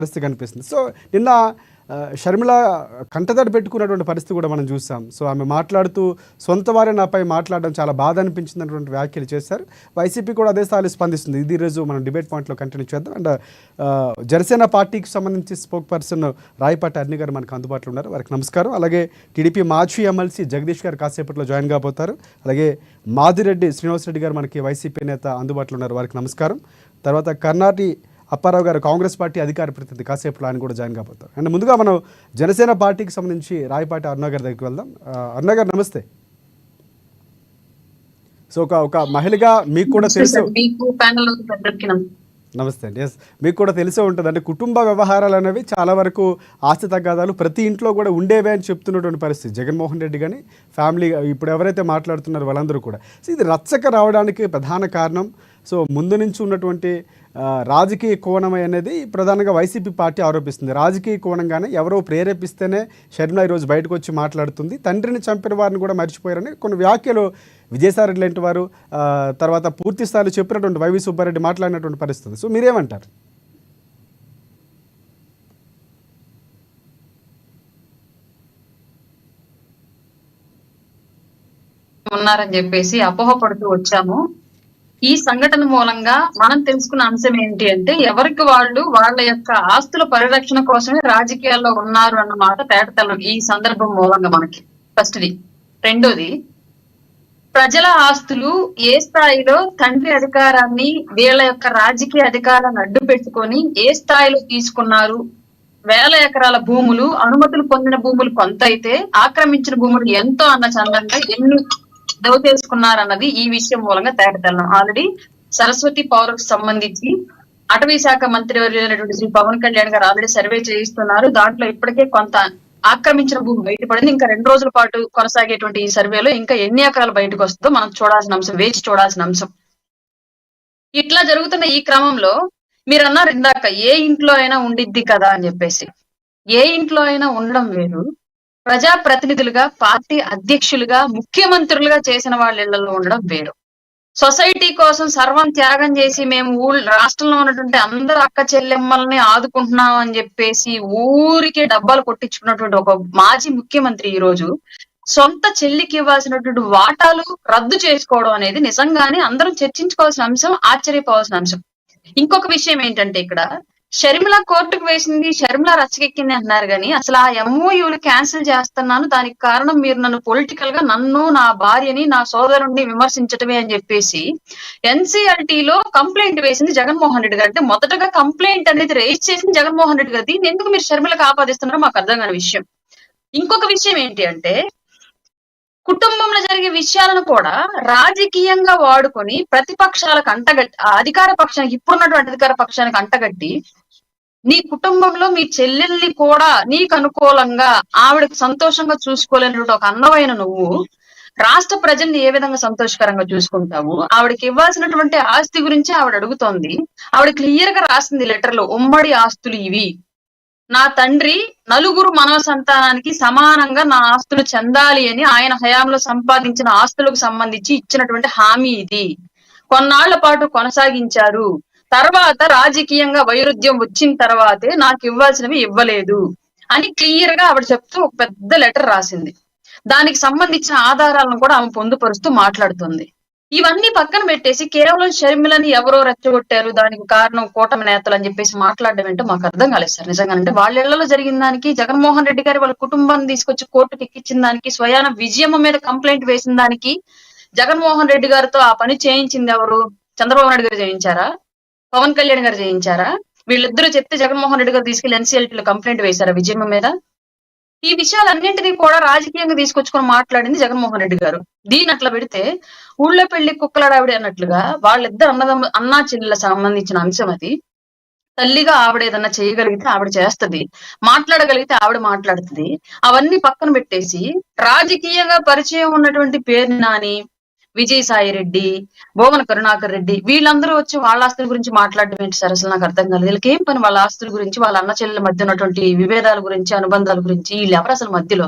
పరిస్థితి కనిపిస్తుంది. సో నిన్న షర్మిల కంటతడి పెట్టుకున్నటువంటి పరిస్థితి కూడా మనం చూసాం. సో ఆమె మాట్లాడుతూ సొంత వారే నాపై మాట్లాడడం చాలా బాధ అనిపించిందన్నటువంటి వ్యాఖ్యలు చేశారు. వైసీపీ కూడా అదే స్థాయిలో స్పందిస్తుంది. ఇది ఈరోజు మనం డిబేట్ పాయింట్లో కంటిన్యూ చేద్దాం. అండ్ జనసేన పార్టీకి సంబంధించి స్పోక్ పర్సన్ రాయపాటి అర్ని గారు మనకు అందుబాటులో ఉన్నారు. వారికి నమస్కారం. అలాగే టీడీపీ మాజీ ఎమ్మెల్సీ జగదీష్ గారు కాసేపట్లో జాయిన్ కాబోతారు. అలాగే మాదిరెడ్డి శ్రీనివాసరెడ్డి గారు మనకి వైసీపీ నేత అందుబాటులో ఉన్నారు. వారికి నమస్కారం. తర్వాత కర్ణాటి అప్పారావు గారు కాంగ్రెస్ పార్టీ అధికార ప్రతినిధి కాసేపులో ఆయన కూడా జాయిన్ కాబోతారు. అండ్ ముందుగా మనం జనసేన పార్టీకి సంబంధించి రాయపాటి అరుణ గారి దగ్గరికి వెళ్దాం. అరుణ గారు నమస్తే. సో ఒక మహిళగా మీకు కూడా తెలుసు, నమస్తే అండి. ఎస్, మీకు కూడా తెలిసే ఉంటుంది. అంటే కుటుంబ వ్యవహారాలు అనేవి చాలా వరకు ఆస్తి తగాదాలు ప్రతి ఇంట్లో కూడా ఉండేవే అని చెప్తున్నటువంటి పరిస్థితి. జగన్మోహన్ రెడ్డి కానీ ఫ్యామిలీ ఇప్పుడు ఎవరైతే మాట్లాడుతున్నారో వాళ్ళందరూ కూడా. సో ఇది రచ్చక రావడానికి ప్రధాన కారణం సో ముందు నుంచి ఉన్నటువంటి రాజకీయ కోణం అనేది ప్రధానంగా వైసీపీ పార్టీ ఆరోపిస్తుంది. రాజకీయ కోణంగానే ఎవరో ప్రేరేపిస్తేనే షర్మిల ఈరోజు బయటకు వచ్చి మాట్లాడుతుంది. తండ్రిని చంపిన వారిని కూడా మర్చిపోయారని కొన్ని వ్యాఖ్యలు విజయసాయిరెడ్డి లాంటి వారు తర్వాత పూర్తి స్థాయిలో చెప్పినటువంటి వైవి సుబ్బారెడ్డి మాట్లాడినటువంటి పరిస్థితి. సో మీరేమంటారు? ఉన్నారని చెప్పేసి అపోహపడుతూ వచ్చాము. ఈ సంఘటన మూలంగా మనం తెలుసుకున్న అంశం ఏంటి అంటే, ఎవరికి వాళ్ళు వాళ్ళ యొక్క ఆస్తుల పరిరక్షణ కోసమే రాజకీయాల్లో ఉన్నారు అన్నమాట తేటతెల్లం ఈ సందర్భం మూలంగా మనకి. ఫస్ట్ది. రెండోది, ప్రజల ఆస్తులు ఏ స్థాయిలో తండ్రి అధికారాన్ని వీళ్ళ యొక్క రాజకీయ అధికారాన్ని అడ్డు పెట్టుకొని ఏ స్థాయిలో తీసుకున్నారు, వేల ఎకరాల భూములు, అనుమతులు పొందిన భూములు కొంత అయితే ఆక్రమించిన భూములు ఎంతో అన్న చందంగా ఎన్ని దోచేసుకున్నారన్నది ఈ విషయం మూలంగా తేటతెల్లం. ఆల్రెడీ సరస్వతి పౌరకు సంబంధించి అటవీ శాఖ మంత్రి అయినటువంటి శ్రీ పవన్ కళ్యాణ్ గారు ఆల్రెడీ సర్వే చేయిస్తున్నారు. దాంట్లో ఇప్పటికే కొంత ఆక్రమించిన భూమి బయటపడింది. ఇంకా 2 రోజుల పాటు కొనసాగేటువంటి ఈ సర్వేలో ఇంకా ఎన్ని ఎకరాలు బయటకు వస్తుందో మనం చూడాల్సిన అంశం, వేచి చూడాల్సిన అంశం. ఇట్లా జరుగుతున్న ఈ క్రమంలో మీరు అన్నారు ఇందాక, ఏ ఇంట్లో అయినా ఉండిద్ది కదా అని చెప్పేసి. ఏ ఇంట్లో అయినా ఉండడం వేరు, ప్రజా ప్రతినిధులుగా, పార్టీ అధ్యక్షులుగా, ముఖ్యమంత్రులుగా చేసిన వాళ్ళ ఇళ్లలో ఉండడం వేరు. సొసైటీ కోసం సర్వం త్యాగం చేసి మేము రాష్ట్రంలో ఉన్నటువంటి అందరు అక్క చెల్లెమ్మల్ని ఆదుకుంటున్నాం అని చెప్పేసి ఊరికే డబ్బాలు కొట్టించుకున్నటువంటి ఒక మాజీ ముఖ్యమంత్రి ఈ రోజు సొంత చెల్లికి ఇవ్వాల్సినటువంటి వాటాలు రద్దు చేసుకోవడం అనేది నిజంగానే అందరం చర్చించుకోవాల్సిన అంశం, ఆశ్చర్యపోవాల్సిన అంశం. ఇంకొక విషయం ఏంటంటే, ఇక్కడ షర్మిల కోర్టుకు వేసింది, షర్మిల రచ్చకెక్కింది అంటున్నారు కానీ అసలు ఆ ఎంఓయూలు క్యాన్సిల్ చేస్తున్నాను, దానికి కారణం మీరు నన్ను పొలిటికల్ గా నన్ను, నా భార్యని, నా సోదరుణ్ణి విమర్శించటమే అని చెప్పేసి ఎన్సీఎల్టీలో కంప్లైంట్ వేసింది జగన్మోహన్ రెడ్డి గారు. అంటే మొదటగా కంప్లైంట్ అనేది రేజ్ చేసింది జగన్మోహన్ రెడ్డి గారు. దీన్ని ఎందుకు మీరు షర్మిలకు ఆపాదిస్తున్నారో మాకు అర్థం కాని విషయం. ఇంకొక విషయం ఏంటి అంటే, కుటుంబంలో జరిగే విషయాలను కూడా రాజకీయంగా వాడుకొని ప్రతిపక్షాలకు అంటగట్టి, అధికార పక్షానికి, ఇప్పుడున్నటువంటి అధికార పక్షానికి అంటగట్టి, నీ కుటుంబంలో మీ చెల్లెల్ని కూడా నీకు అనుకూలంగా ఆవిడకు సంతోషంగా చూసుకోలేనటువంటి ఒక అన్నమైన నువ్వు రాష్ట్ర ప్రజల్ని ఏ విధంగా సంతోషకరంగా చూసుకుంటావు? ఆవిడకి ఇవ్వాల్సినటువంటి ఆస్తి గురించి ఆవిడ అడుగుతోంది. ఆవిడ క్లియర్ గా రాసింది లెటర్లో, ఉమ్మడి ఆస్తులు ఇవి, నా తండ్రి నలుగురు మనవ సంతానానికి సమానంగా నా ఆస్తులు చెందాలి అని ఆయన హయాంలో సంపాదించిన ఆస్తులకు సంబంధించి ఇచ్చినటువంటి హామీ ఇది. కొన్నాళ్ల పాటు కొనసాగించారు, తర్వాత రాజకీయంగా వైరుధ్యం వచ్చిన తర్వాతే నాకు ఇవ్వాల్సినవి ఇవ్వలేదు అని క్లియర్ గా ఆవిడ చెప్తూ ఒక పెద్ద లెటర్ రాసింది. దానికి సంబంధించిన ఆధారాలను కూడా ఆమె పొందుపరుస్తూ మాట్లాడుతుంది. ఇవన్నీ పక్కన పెట్టేసి కేవలం షర్మిలని ఎవరో రెచ్చగొట్టారు, దానికి కారణం కూటమి నేతలు అని చెప్పేసి మాట్లాడడం ఏంటో మాకు అర్థం కాలేదు సార్. నిజంగా అంటే వాళ్ళ ఇళ్లలో జరిగిన దానికి, జగన్మోహన్ రెడ్డి గారి వాళ్ళ కుటుంబాన్ని తీసుకొచ్చి కోర్టుకి ఎక్కించిన దానికి, స్వయాన విజయమ్మ మీద కంప్లైంట్ వేసిన దానికి, జగన్మోహన్ రెడ్డి గారితో ఆ పని చేయించింది ఎవరు? చంద్రబాబు నాయుడు గారు చేయించారా? పవన్ కళ్యాణ్ గారు చేయించారా? వీళ్ళిద్దరూ చెప్తే జగన్మోహన్ రెడ్డి గారు తీసుకెళ్లి ఎన్సీఎల్టీలో కంప్లైంట్ వేశారా విజయమ్మ మీద? ఈ విషయాలన్నింటినీ కూడా రాజకీయంగా తీసుకొచ్చుకొని మాట్లాడింది జగన్మోహన్ రెడ్డి గారు. దీని అట్లా పెడితే ఊళ్ళో పెళ్లి కుక్కలాడావిడ అన్నట్లుగా వాళ్ళిద్దరు అన్నా చెల్లెల సంబంధించిన అంశం అది. తల్లిగా ఆవిడ ఏదన్నా చేయగలిగితే ఆవిడ చేస్తది, మాట్లాడగలిగితే ఆవిడ మాట్లాడుతుంది. అవన్నీ పక్కన పెట్టేసి రాజకీయంగా పరిచయం ఉన్నటువంటి పేరు నాని, విజయసాయిరెడ్డి, భువన కరుణాకర్ రెడ్డి, వీళ్ళందరూ వచ్చి వాళ్ళ ఆస్తుల గురించి మాట్లాడడం ఏంటి సార్? అసలు నాకు అర్థం కాలేదు. వీళ్ళకి ఏం పని వాళ్ళ ఆస్తుల గురించి, వాళ్ళ అన్న చెల్లెల మధ్య ఉన్నటువంటి విభేదాల గురించి, అనుబంధాల గురించి? వీళ్ళు ఎవరు అసలు మధ్యలో?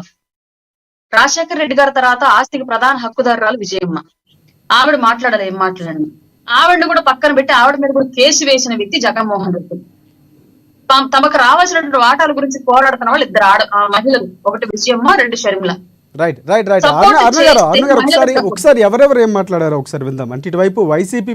రాజశేఖర రెడ్డి గారి తర్వాత ఆస్తికి ప్రధాన హక్కుదారురాలు విజయమ్మ. ఆవిడ మాట్లాడాలి, ఏం మాట్లాడండి. ఆవిడని కూడా పక్కన పెట్టి ఆవిడ మీద కూడా కేసు వేసిన వ్యక్తి జగన్మోహన్ రెడ్డి. తమకు రావాల్సినటువంటి వాటాల గురించి పోరాడుతున్న వాళ్ళు ఇద్దరు మహిళలు, ఒకటి విజయమ్మ, రెండు Sharmila. Right right right Support అరుణ గారు చేస్తే ఒకసారి ఎవరెవరు ఏం మాట్లాడారో ఒకసారి విందాం. అంటే ఇటువైపు వైసీపీ